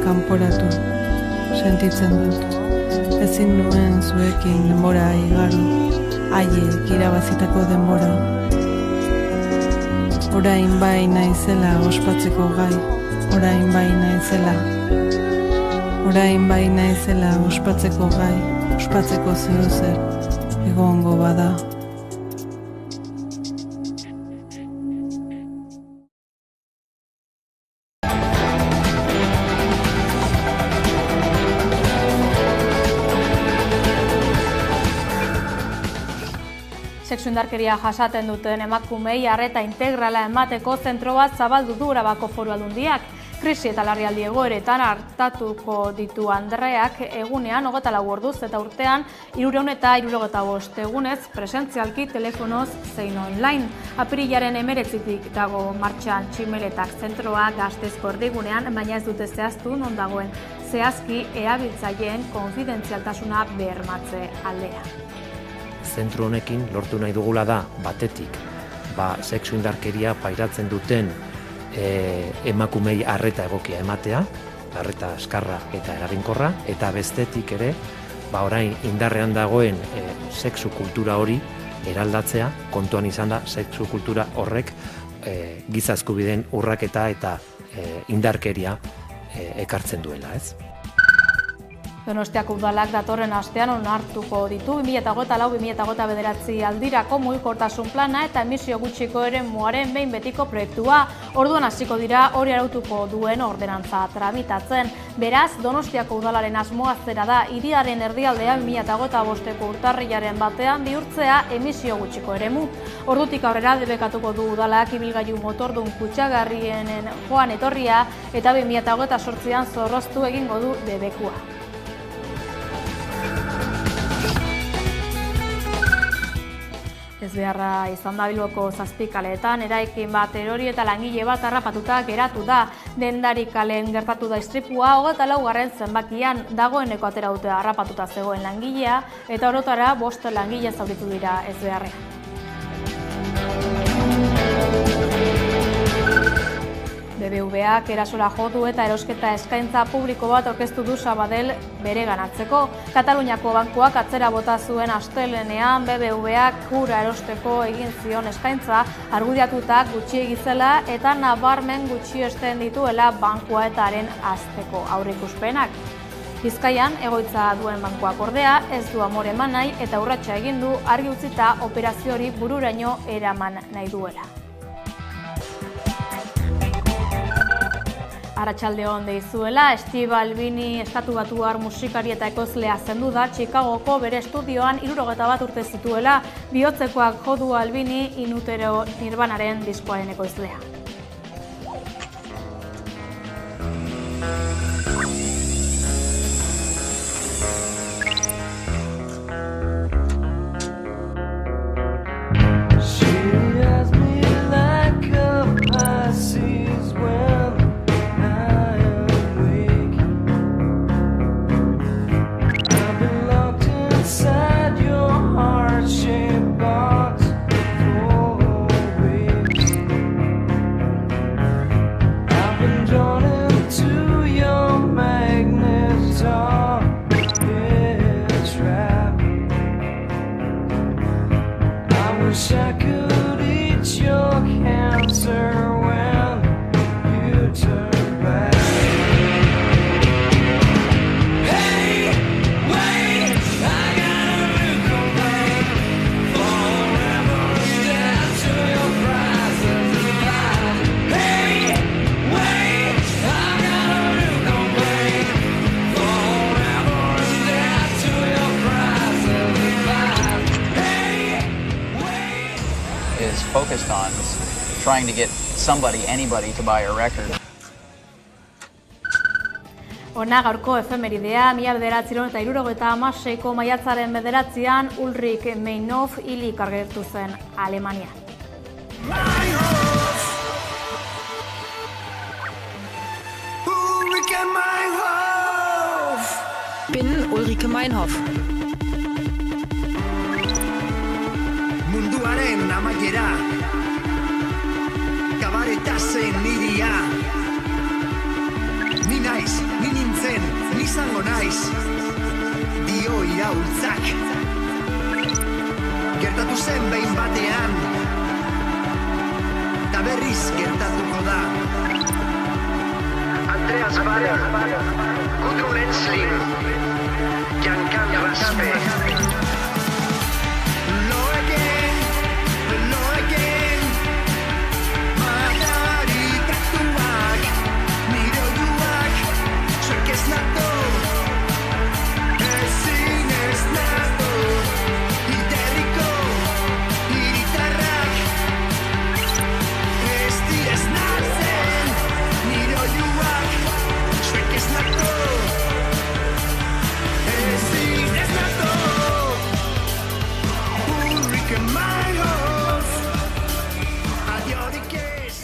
kanporatu, sentitzen dut. Ezin nuen zuekin denbora igaro, haiek irabazitako denbora. Orain bai naizela ospatzeko gai, orain bai naizela. Orain bai naizela ospatzeko gai, ospatzeko zeozer, egongo bada. Sexu indarkeria jasaten duten emakumei arreta integrala emateko zentro bat zabaldu du Arabako Foru Aldundiak. Krisi eta larrialdi egoeretan hartatuko ditu andreak egunean 24 orduz eta urtean 365 egunez presentzialki telefonoz zein online. Apirilaren 19tik dago martxan Tximeletak zentroa Gasteizko erdigunean, baina ez dute zehaztu non dagoen zehazki erabiltzaileen konfidentzialtasuna bermatze aldera. Zentru honekin lortu nahi dugula da, batetik, sexu indarkeria pairatzen duten emakumei arreta egokia ematea, arreta askarra eta eraginkorra, eta bestetik ere, orain indarrean dagoen sexu kultura hori eraldatzea, kontuan izan da sexu kultura horrek giza eskubideen urraketa eta indarkeria ekartzen duela, ez? Donostiako udalak datorren astean onartuko ditu 2024-2029 aldirako mugikortasun plana eta emisio gutxiko eremuaren behin betiko proiektua. Orduan hasiko dira hori arautuko duen ordenantza tramitatzen. Beraz, Donostiako udalaren asmoa zera da hiriaren erdialdea 2025ko urtarrilaren batean bihurtzea emisio gutxiko eremu. Ordutik aurrera debekatuko du udalak ibilgailu motordun kutsagarrienen joan etorria eta 2028an zorroztu egingo du debekua. Ez beharra izan da Bilboko 7 kaleetan, eraikin bat erori eta langile bat harrapatuta geratu da. Dendari kalen gertatu da istripua 24. zenbakian dagoeneko atera dute harrapatuta zegoen langilea eta orotara 5 langile zauritu dira ez beharrean. BBVak erasora jo du eta erosketa eskaintza publiko bat aurkeztu du Sabadell bereganatzeko. Kataluniako bankuak atzera bota zuen astelehenean BBVak Kura erosteko egin zion eskaintza argudiatuta gutxiegi zela eta nabarmen gutxiesten dituela bankua eta haren hazteko aurreikuspenak. Bizkaian egoitza duen bankuak ordea ez du amore eman nahi eta urratsa egin du argi utzita operazio hori bururaino eraman nahi duela. Arratsaldeon deizuela, Steve Albini estatubatuar musikari eta ekoizlea zendu da Chicagoko bere estudioan 61 urte zituela, bihotzekoak jo du Albini In Utero Nirvanaren diskoaren ekoizlea. Focused on trying to get anybody to buy a record. Hona gaurko efemeridea, 1976ko maiatzaren 9an Ulrich Meinhof hilik agertu zen Alemania. Bin Ulrike Meinhof. Munduaren amaiera, kabaretazen niria. Ni naiz iraultzak. Gertatu zen behin batean, eta berriz gertatuko da. Andreas Bader, Gudrun Ensling, Giancarlo Raspe. Lo again, madarikatuak, nire oiuak, zuek ez nato, ezin ez nato, iterriko, iritarrak, ez direz nazen, nire oiuak, zuek ez nato, ezin ez nato, Ulrike Meinhof, adiorik ez.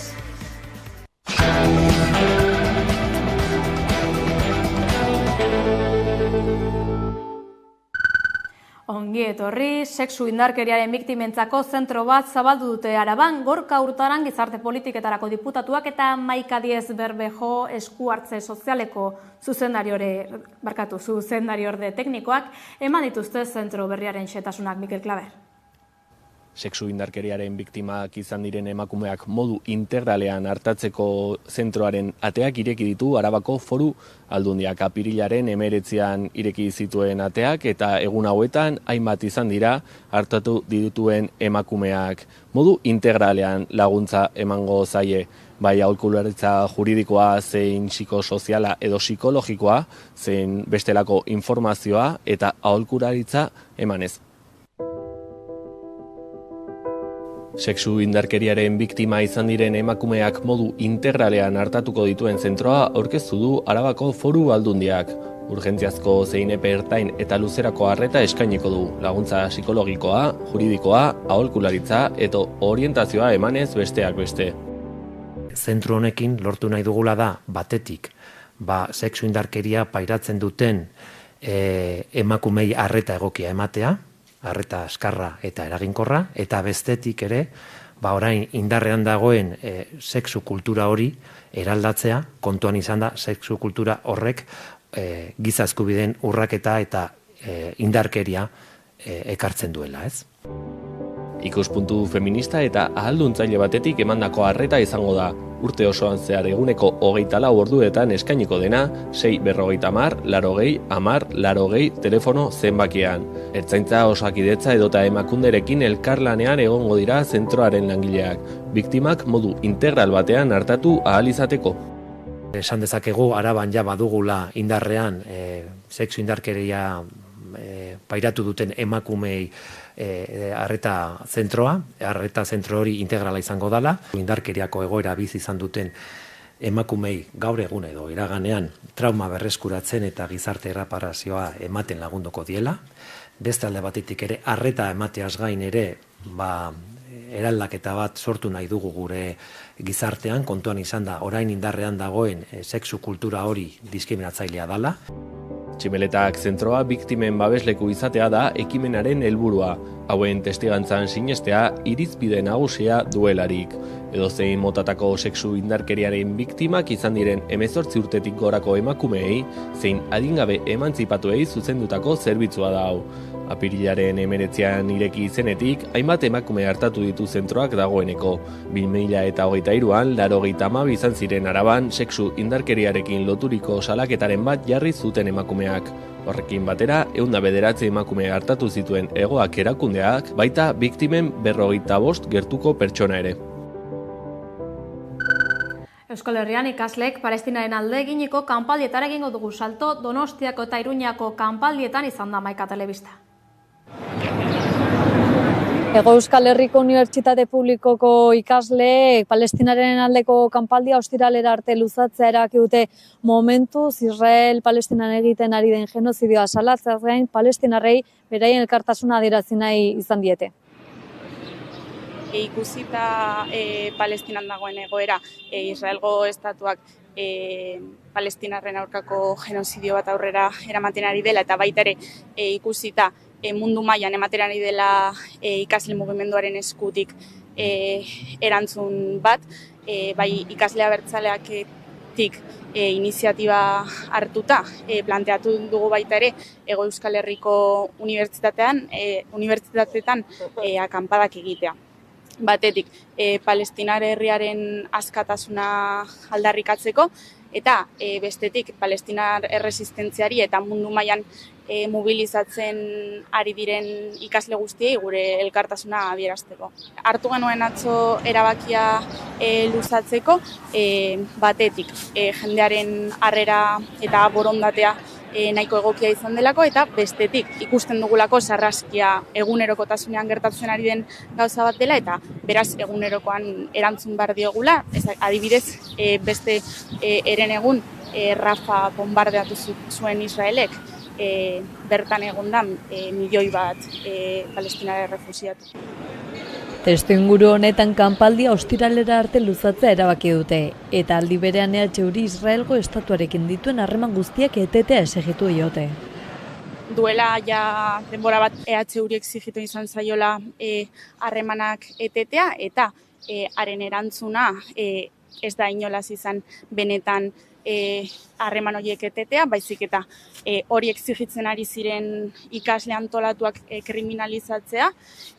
Ongi etorri, sexu indarkeriaren biktimentzako zentro bat zabaldu dute Araban, Gorka Urtaran gizarte politiketarako diputatuak eta Maika Diez Berbejo esku hartze sozialeko zuzendariorde teknikoak eman dituzte zentro berriaren xehetasunak. Mikel Klaber. Sexu indarkeriaren biktimak izan diren emakumeak modu integralean hartatzeko zentroaren ateak ireki ditu Arabako Foru Aldundiak. Apirilaren 19an ireki zituen ateak eta egun hauetan hainbat izan dira hartatu dituen emakumeak. Modu integralean laguntza emango zaie, bai aholkularitza juridikoa, zein psikosoziala edo psikologikoa, zein bestelako informazioa eta aholkularitza emanez. Sexu indarkeriaren biktima izan diren emakumeak modu integralean hartatuko dituen zentroa aurkeztu du Arabako Foru Aldundiak. Urgentziazko zein epe ertain eta luzerako arreta eskainiko du. Laguntza psikologikoa, juridikoa, aholkularitza eta orientazioa emanez besteak beste. Zentro honekin lortu nahi dugula da batetik, sexu indarkeria pairatzen duten emakumei arreta egokia ematea, arreta askarra eta eraginkorra, eta bestetik ere, orain indarrean dagoen sexu kultura hori eraldatzea, kontuan izan da sexu kultura horrek giza eskubideen urraketa eta indarkeria ekartzen duela, ez? Ikuspuntu feminista eta ahalduntzaile batetik emandako arreta izango da. Urte osoan zehar eguneko 24 orduetan eskainiko dena 650-80-80 telefono zenbakian. Ertzaintza, Osakidetza edota Emakunderekin elkarlanean egongo dira zentroaren langileak. Biktimak modu integral batean hartatu ahal izateko. Esan dezakegu Araban ja badugula indarrean sexu indarkeria pairatu duten emakumei arreta zentroa, arreta zentro hori integrala izango dela, indarkeriako egoera bizi izan duten emakumei gaur egun edo iraganean trauma berreskuratzen eta gizarte erreparazioa ematen lagunduko diela. Beste alde batetik ere arreta emateaz gain ere eraldaketa bat sortu nahi dugu gure gizartean, kontuan izan da orain indarrean dagoen sexu kultura hori diskriminatzailea dela. Tximeletak zentroa biktimen babesleku izatea da ekimenaren helburua. Hauen testigantzan sinestea irizpide nagusia duelarik. Edozein motatako sexu indarkeriaren biktimak izan diren 18 urtetik gorako emakumeei, zein adingabe emantzipatuei zuzendutako zerbitzua da hau. Apirilaren 19an ireki izenetik, hainbat emakume hartatu ditu zentroak dagoeneko. 2023an 82 izan ziren Araban sexu indarkeriarekin loturiko salaketaren bat jarri zuten emakumeak. Horrekin batera, 109 emakume hartatu zituen Hegoak erakundeak, baita biktimen 55 gertuko pertsona ere. Euskal Herrian ikasleek Palestinaren alde eginiko kanpaldietara egingo dugu salto, Donostiako eta Iruñako kanpaldietan izan da Maika Telebista. Hego Euskal Herriko Unibertsitate Publikoko ikasleek Palestinaren aldeko kanpaldia ostiralera arte luzatzea erabaki dute momentuz Israel Palestinan egiten ari den genozidioa salatzeaz gain Palestinarrei beraien elkartasuna adierazi nahi izan diete. Ikusita Palestinan dagoen egoera, Israelgo estatuak Palestinarren aurkako genozidio bat aurrera eramaten ari dela eta baita ere ikusita mundu mailan ematen ari dela ikasle mugimenduaren eskutik erantzun bat, bai ikasle abertzaleak tik iniziatiba hartuta planteatu dugu baita ere Hego Euskal Herriko unibertsitateetan akanpadak egitea. Batetik, Palestinar herriaren askatasuna aldarrikatzeko, eta bestetik, Palestinar erresistentziari eta mundu mailan mobilizatzen ari diren ikasle guztiei gure elkartasuna adierazteko. Hartu genuen atzo erabakia luzatzeko, batetik, jendearen harrera eta borondatea nahiko egokia izan delako, eta bestetik ikusten dugulako sarraskia egunerokotasunean gertatzen ari den gauza bat dela, eta beraz egunerokoan erantzun behar diogula. Adibidez, beste eren egun Rafa bombardeatu zuen Israelek, bertan egondan 1 milioi bat palestinare refusiatu. Testuinguru honetan kanpaldia ostiralera arte luzatzea erabaki dute, eta aldi berean EHuri Israelgo estatuarekin dituen harreman guztiak etetea exigitu diote. Duela ja denbora bat EHuri exigitu izan zaiola harremanak etetea, eta haren erantzuna ez da inolaz izan benetan harreman horiek etetea, baizik eta hori exigitzen ari ziren ikasle antolatuak kriminalizatzea,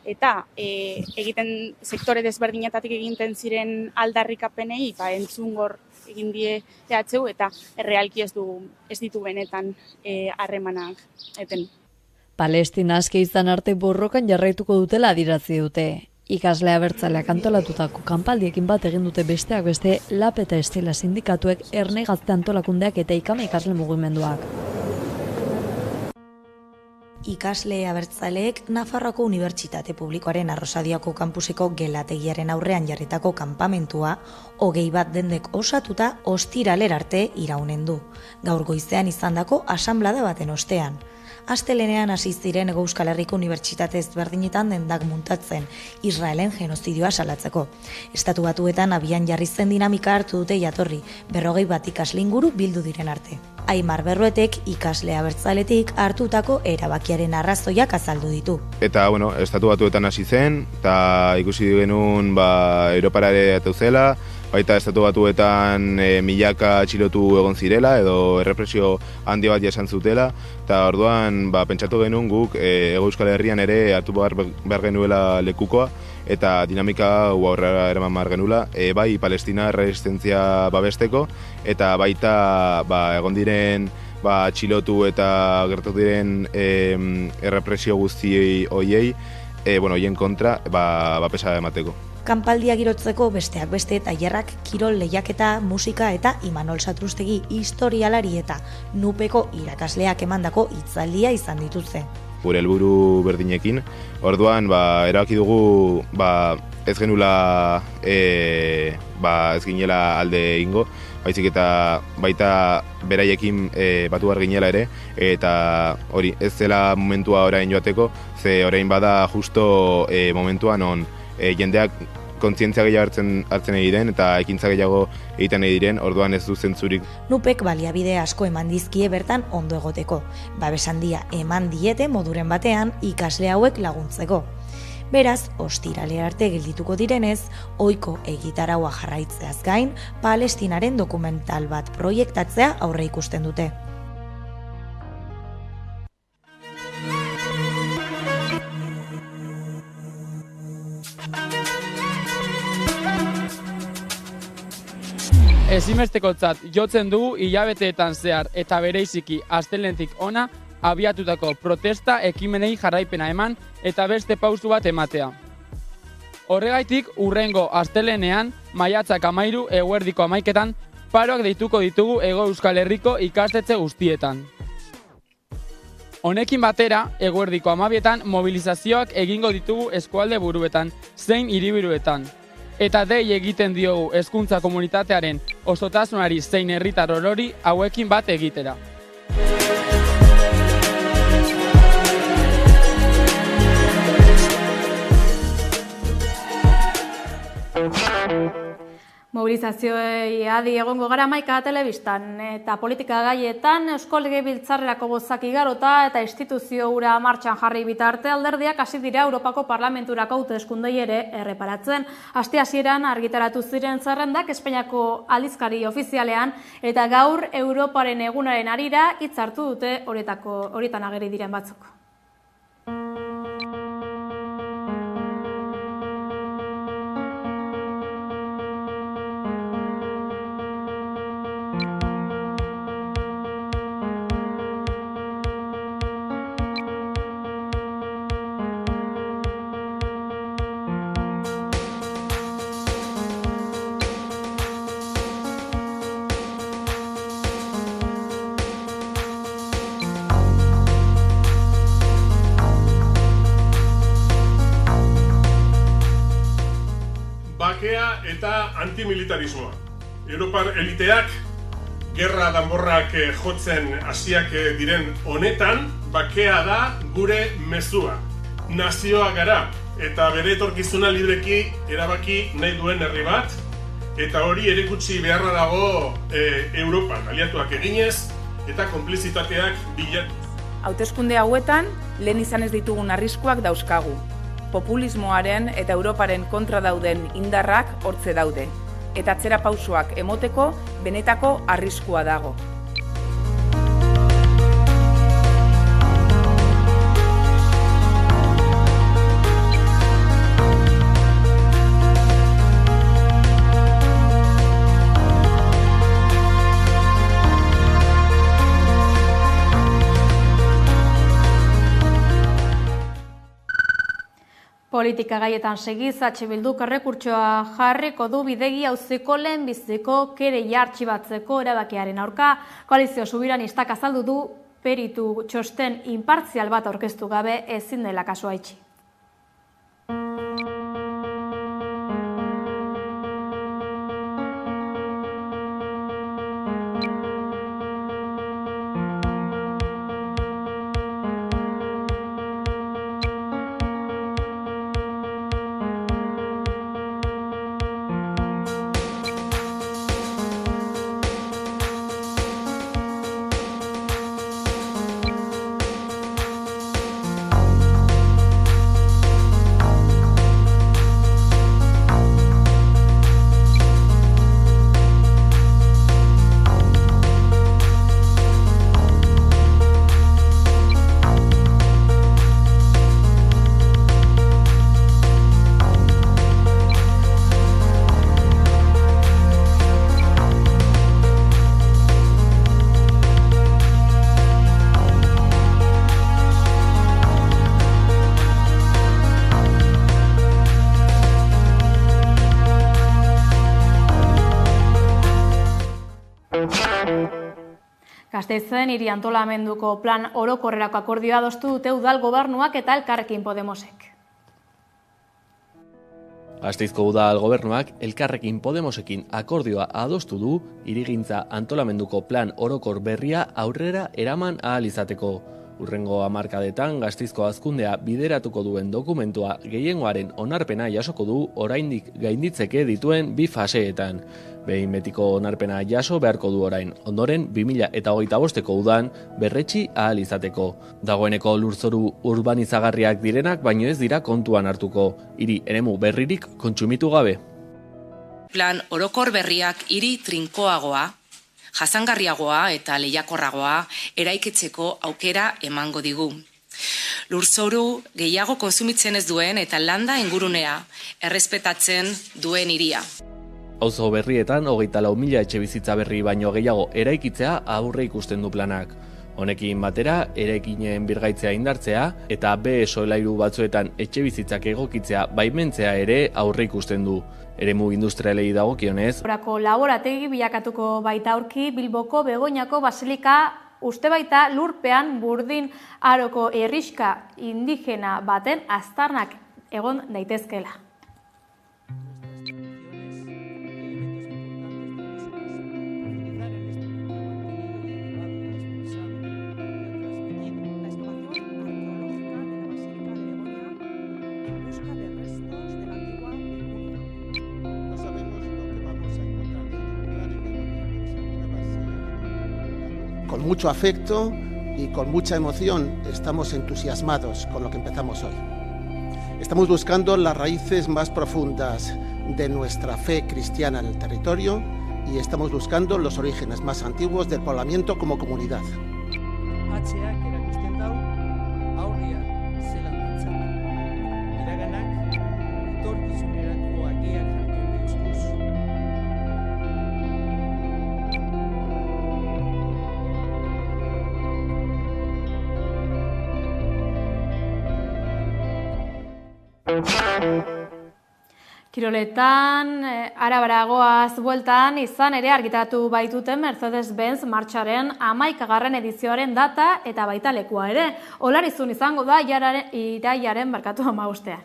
eta egiten sektore desberdinetatik egiten ziren aldarrikapenei entzungor egin die EHU, eta errealki ez ditu benetan harremanak eten. Palestina aske izan arte borrokan jarraituko dutela adierazi dute. Ikasle abertzaleak antolatutako kanpaldiekin bat egin dute besteak beste LAP eta Estela sindikatuek, Erne Gazte antolakundeak eta Ikame ikasle mugimenduak. Ikasle abertzaleek Nafarroako Unibertsitate Publikoaren Arrosadiako kampuseko gelategiaren aurrean jarritako kanpamentua 20 bat dendek osatuta ostiralera arte iraunen du. Gaur goizean izandako asanblada baten ostean. Astelenean hasi ziren Hego Euskal Herriko Unibertsitate ezberdinetan dendak muntatzen Israelen genozidioa salatzeko. Estatu Batuetan abian jarri zen dinamika hartu dute jatorri, 40 bat ikasle inguru bildu diren arte. Aimar Berruetek ikasle abertzaletik hartutako erabakiaren arrazoiak azaldu ditu. Eta, Estatu Batuetan hasi zen, eta ikusi genuen Europara ere zela, baita Estatu Batuetan milaka atxilotu egon zirela, edo errepresio handi bat jasan zutela, eta orduan pentsatu genuen guk Hego Euskal Herrian ere hartu behar genuela lekukoa, eta dinamika aurrera eraman behar genuela, bai Palestina resistentzia babesteko, eta baita egon diren atxilotu eta gertatu diren errepresio guzti hoiei, hoien kontra babesa emateko. Kanpaldia girotzeko besteak beste tailerrak, kirol lehiaketa, musika eta Imanol Satrustegi historialari eta Nupeko irakasleak emandako hitzaldia izan dituzte. Gure helburu berdinekin, orduan erabaki dugu ez genula ez ginela alde ingo, baizik eta baita beraiekin batu behar ginela ere, eta hori ez zela momentua orain joateko, ze orain bada justo momentuan on jendeak kontzientzia gehiago hartzen egiten eta ekintza gehiago egiten diren, orduan ez du zentzurik. Nupek baliabide asko eman dizkie bertan ondo egoteko. Babes handia eman diete moduren batean ikasle hauek laguntzeko. Beraz, ostiralera arte geldituko direnez, ohiko egitaraua jarraitzeaz gain, Palestinaren dokumental bat proiektatzea aurre ikusten dute. Ezinbestekotzat jotzen dugu hilabeteetan zehar eta bereiziki astelehenetik hona abiatutako protesta ekimenei jarraipena eman eta beste pausu bat ematea. Horregaitik hurrengo astelehenean maiatzak 13 eguerdiko 11etan paroak deituko ditugu Hego Euskal Herriko ikastetxe guztietan. Honekin batera, eguerdiko 12etan mobilizazioak egingo ditugu eskualde buruetan, zein hiriburuetan. Eta dei egiten diogu hezkuntza komunitatearen osotasunari zein herritar orori hauekin bat egitera. Mobilizazioei adi egongo gara Maika telebistan eta politika gaietan Eusko Legebiltzarrerako bozak igarota eta instituzio hura martxan jarri bitarte alderdiak hasi dira Europako Parlamenturako hauteskundei ere erreparatzen. Aste hasieran argitaratu ziren zerrendak Espainiako aldizkari ofizialean eta gaur Europaren egunaren harira hitz hartu dute horietan ageri diren batzuk. Bakea eta antimilitarismoa. Europar eliteak gerra danborrak jotzen hasiak diren honetan, bakea da gure mezua. Nazioa gara eta bere etorkizuna libreki erabaki nahi duen herri bat, eta hori erakutsi beharra dago Europan, aliatuak eginez eta konplizitateak bilatuz. Hauteskunde hauetan, lehen izan ez ditugun arriskuak dauzkagu. Populismoaren eta Europaren kontra dauden indarrak hortze daude, eta atzera pausoak emoteko benetako arriskua dago. Politika gaietan segiz, Bilduk errekurtsoa jarriko du bidegi auziko lehenbiziko kereia artxibatzeko erabakiaren aurka. Koalizio subiranistak azaldu du peritu txosten inpartzial bat aurkeztu gabe ezin dela kasua itxi. Gasteizen hiri antolamenduko plan orokorrerako akordioa adostu dute udal gobernuak eta Elkarrekin Podemosek. Gasteizko udal gobernuak Elkarrekin Podemosekin akordioa adostu du hirigintza antolamenduko plan orokor berria aurrera eraman ahal izateko. Hurrengo hamarkadetan Gasteizko hazkundea bideratuko duen dokumentua gehiengoaren onarpena jasoko du oraindik gainditzeke dituen bi faseetan. Behin betiko onarpena jaso beharko du orain, ondoren 2025ko udan berretsi ahal izateko. Dagoeneko lurzoru urbanizagarriak direnak baino ez dira kontuan hartuko, hiri eremu berririk kontsumitu gabe. Plan orokor berriak hiri trinkoagoa, jasangarriagoa eta lehiakorragoa eraikitzeko aukera emango digu. Lurzoru gehiago kontsumitzen ez duen eta landa ingurunea errespetatzen duen hiria. Auzo berrietan 24.000 etxebizitza berri baino gehiago eraikitzea aurre ikusten du planak. Honekin batera, eraikinen birgaitzea indartzea eta B solairu batzuetan etxebizitzak egokitzea baimentzea ere aurre ikusten du. Eremu industrialei dagokionez. Horako laborategi bilakatuko baita aurki Bilboko Begoñako Basilika uste baita lurpean burdin aroko herrixka indigena baten aztarnak egon daitezkela. No sabemos lo que vamos a con mucho afecto y con mucha emoción estamos entusiasmados con lo que empezamos hoy. Estamos buscando las raíces más profundas de nuestra fe cristiana en el territorio y estamos buscando los orígenes más antiguos del poblamiento como comunidad. Kiroletan, arabaragoaz bueltan, izan ere argitaratu baituten Mercedes-Benz martxaren 11. edizioaren data eta baita lekua ere. Olarizun izango da irailaren 15.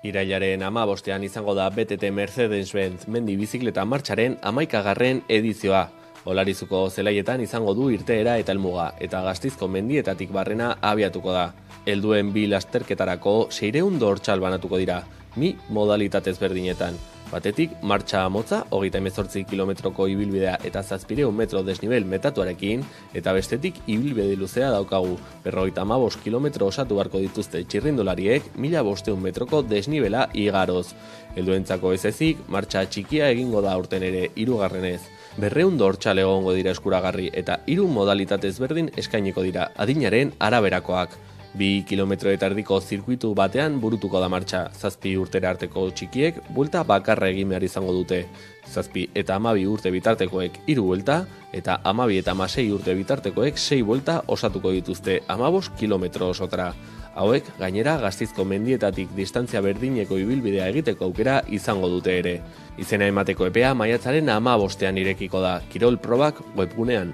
Irailaren 15 izango da BTT Mercedes-Benz mendi bizikleta martxaren 11. edizioa. Olarizuko zelaietan izango du irteera eta helmuga, eta Gasteizko mendietatik barrena abiatuko da. Helduen 2 lasterketarako 600 dortsal banatuko dira, 2 modalitatez berdinetan. Batetik, martxa motza, 38 kilometroko ibilbidea eta 700 metro desnivel metatuarekin, eta bestetik ibilbide luzea daukagu, 55 kilometro osatu beharko dituzte txirrindulariek 1500 metroko desnibela igaroz. Helduentzako ez ezik, martxa txikia egingo da aurten ere 3. 200 dortsal egongo dira eskuragarri eta 3 modalitatez berdin eskainiko dira adinaren araberakoak. 2 kilometro eta erdiko zirkuitu batean burutuko da martxa, 7 urtera arteko txikiek buelta bakarra egin behar izango dute. 7 eta 12 urte bitartekoek 3 buelta, eta 12 eta 16 urte bitartekoek 6 buelta osatuko dituzte 15 kilometro osotra. Hauek, gainera, Gasteizko mendietatik distantzia berdineko ibilbidea egiteko aukera izango dute ere. Izena emateko epea maiatzaren 15 irekiko da, Kirol probak webgunean.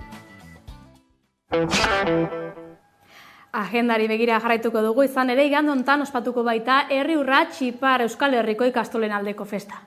Agendari begira jarraituko dugu, izan ere igande honetan ospatuko baita Herri Urrats Ipar Euskal Herriko ikastolen aldeko festa.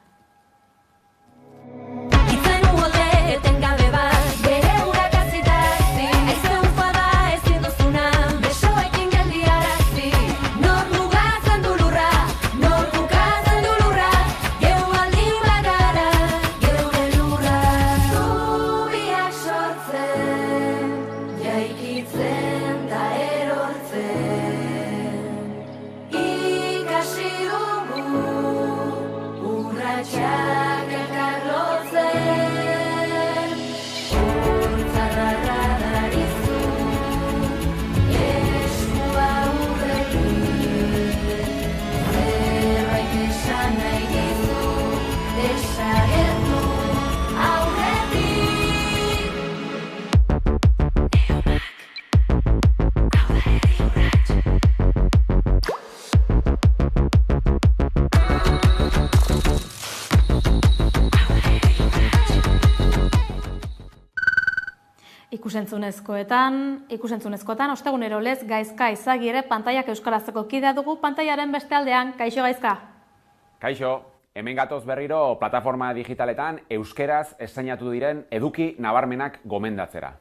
Ikusentzunezkoetan, ostegunero lez Gaizka Izagi ere pantaiak euskarazeko kidea dugu pantailaren beste aldean. Kaixo Gaizka? Kaixo, hemen gatoz berriro plataforma digitaletan euskeraz estreinatu diren eduki nabarmenak gomendatzera.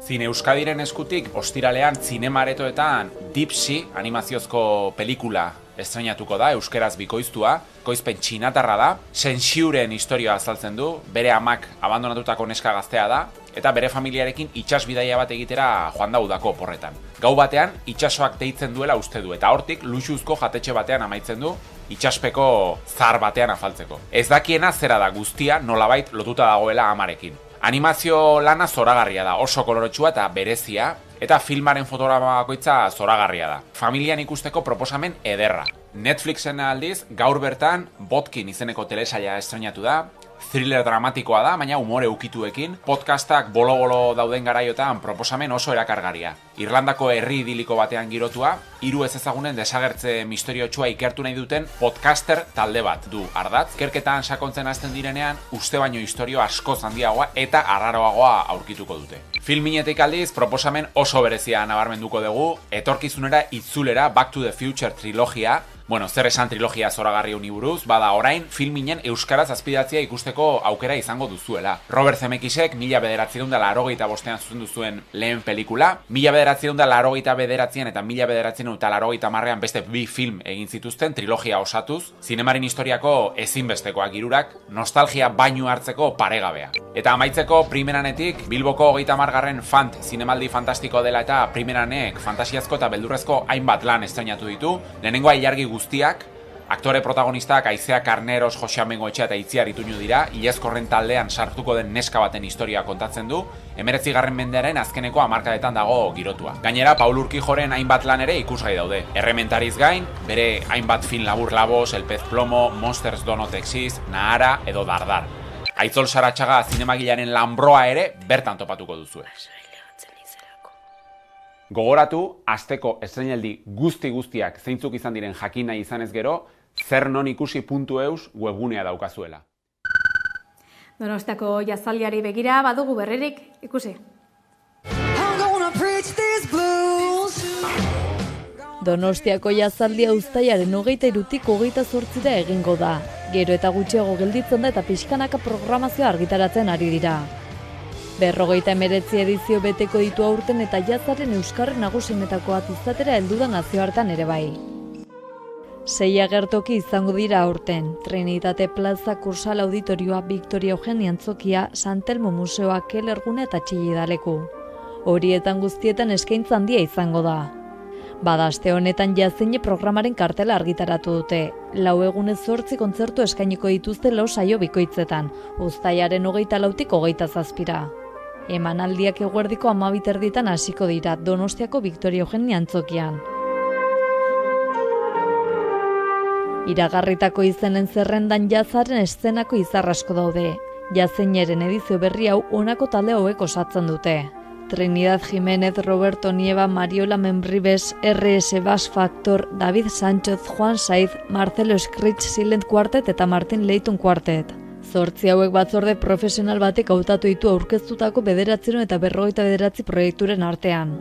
Zine Euskadiren eskutik ostiralean zinemaretoetan Deep Sea animaziozko pelikula estreinatuko da, euskeraz bikoiztua, koizpen txinatarra da, Senxiuren historia azaltzen du, bere amak abandonatutako neska gaztea da, eta bere familiarekin itsasbidaia bat egitera joan da udako oporretan. Gau batean, itsasoak deitzen duela uste du, eta hortik luxuzko jatetxe batean amaitzen du, itsaspeko zahar batean afaltzeko. Ez dakiena zera da guztia nolabait lotuta dagoela amarekin. Animazio lana zoragarria da, oso koloretsua eta berezia, eta filmaren fotograma bakoitza zoragarria da. Familian ikusteko proposamen ederra. Netflixen aldiz, gaur bertan, Botkin izeneko telesaila estreinatu da, thriller dramatikoa da, baina umore ukituekin, podcastak bolo-bolo dauden garaiotan proposamen oso erakargaria. Irlandako herri idiliko batean girotua, 3 ezezagunen desagertze misteriotsua ikertu nahi duten podcaster talde bat du ardatz. Ikerketan sakontzen hasten direnean, uste baino istorio askoz handiagoa eta arraroagoa aurkituko dute. Filminetik aldiz, proposamen oso berezia nabarmenduko dugu, etorkizunera itzulera Back to the Future trilogia, Bueno, zer esan trilogia zoragarri honi buruz, bada orain filminen euskaraz azpidatzia ikusteko aukera izango duzuela. Robert Zemeckisek 1985ean zuzendu zuen lehen pelikula, 1989 eta 1990ean beste bi film egin zituzten trilogia osatuz, zinemaren historiako ezinbestekoak hirurak, nostalgia bainu hartzeko paregabea. Eta amaitzeko Primeranetik Bilboko 30. Fant zinemaldi fantastiko dela eta Primeranek fantasiazko eta beldurrezko hainbat lan estreinatu ditu, lehenengoa ilargi guztiak, aktore protagonistak Aizea Karneros, Jose Amengoetxea eta Itziar Ituñu dira, Ileskorren taldean sartuko den neska baten historia kontatzen du, 19. mendearen azkeneko hamarkadetan dago girotua. Gainera, Paul Urquijoren hainbat lan ere ikusgai daude. Errementariz gain, bere hainbat film labur labos, El pez plomo, Monsters Do Not Exist, Nahara edo Dardar. Aitzol Saratxaga zinemagilaren Lanbroa ere bertan topatuko duzue. Gogoratu, asteko estreinaldi guztiak zeintzuk izan diren jakin nahi izanez gero, zernonikusi.eus webgunea daukazuela. Donostiako jazaldiari begira badugu berririk, ikusi. Donostiako jazaldia uztailaren 23tik 28ra egingo da. Gero eta gutxiago gelditzen da eta pixkanaka programazioa argitaratzen ari dira. 59 edizio beteko ditu aurten eta jazaren euskarri nagusienetakoak izatera heldu da nazioartean ere bai. 6 agertoki izango dira aurten: Trinitate Plaza, Kursal Auditorioa, Victoria Eugenia Antzokia, Santelmo Museoa, Kelergune eta Txillidaleku. Horietan guztietan eskaintza handia izango da. Bada, aste honetan Jazine programaren kartela argitaratu dute. 4 egunez 8 kontzertu eskainiko dituzte 4 saio bikoitzetan, uztailaren 24tik 27ra. Emanaldiak eguerdiko 12:30 hasiko dira, Donostiako Victoria Eugenia Antzokian. Iragarritako izenen zerrendan jazaren eszenako izar asko daude. Jazineren edizio berri hau honako talde hauek osatzen dute: Trinidad Jiménez, Roberto Nieva, Mariola Membrives, R.S. Bass Factor, David Sánchez, Juan Saiz, Marcelo Scritch Silent Quartet eta Martin Leighton Quartet. 8 hauek batzorde profesional batek hautatu ditu aurkeztutako 949 proiekturen artean.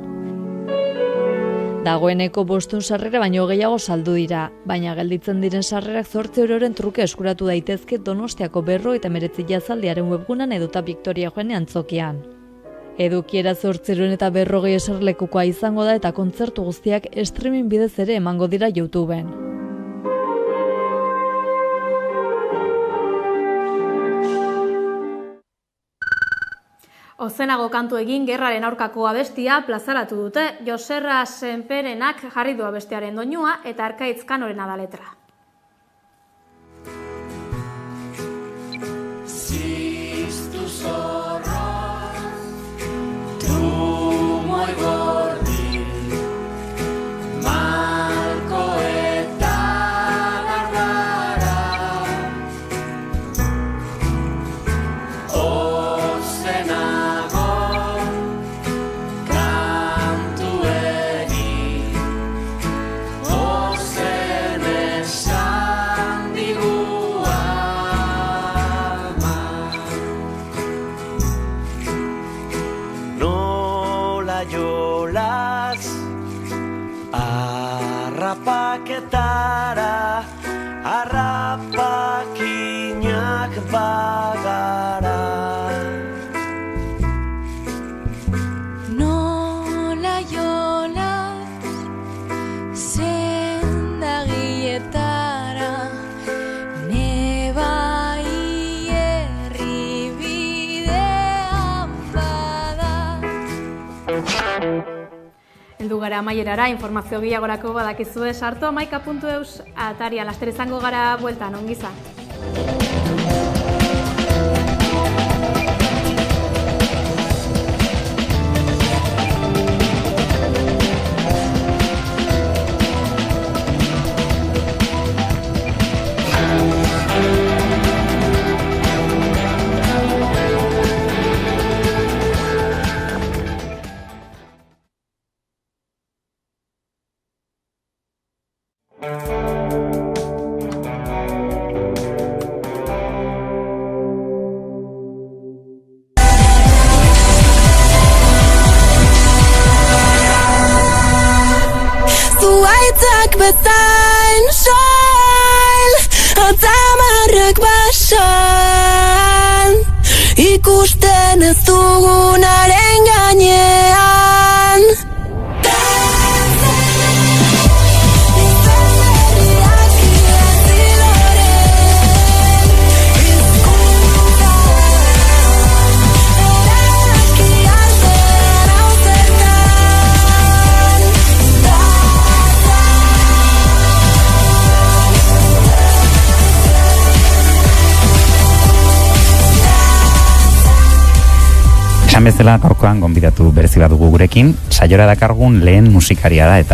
Dagoeneko 500 sarrera baino gehiago saldu dira, baina gelditzen diren sarrerak 8 euroren truke eskuratu daitezke Donostiako 59 jazaldiaren webgunan edota Victoria Eugenia Antzokian. Edukiera 800 eta 40 eserlekukoa izango da eta kontzertu guztiak streaming bidez ere emango dira YouTubeen. Ozenago kantu egin gerraren aurkako abestia plazaratu dute. Joserra Senperenak jarri du abestiaren doinua eta Arkaitz Kanorena da letra. Ziztu zorra, trumoi gordi, malko eta gardara, ozenago kantueri, ozen esan digu ama. Nola jolas harrapaketara, harrapakinak bagara. Nola jolas sendagietara, nebai herribidean bada. Heldu gara amaierara, informazio gehiagorako badakizue sartu amaika.eus atarian. Laster izango gara bueltan, ongi izan. Zuaitzak bezain Zamarrak basan, ikusten ez dugunaren gainean. Esan bezala gaurkoan gonbidatu berezi badugu gurekin, saiora dakargun lehen musikaria da eta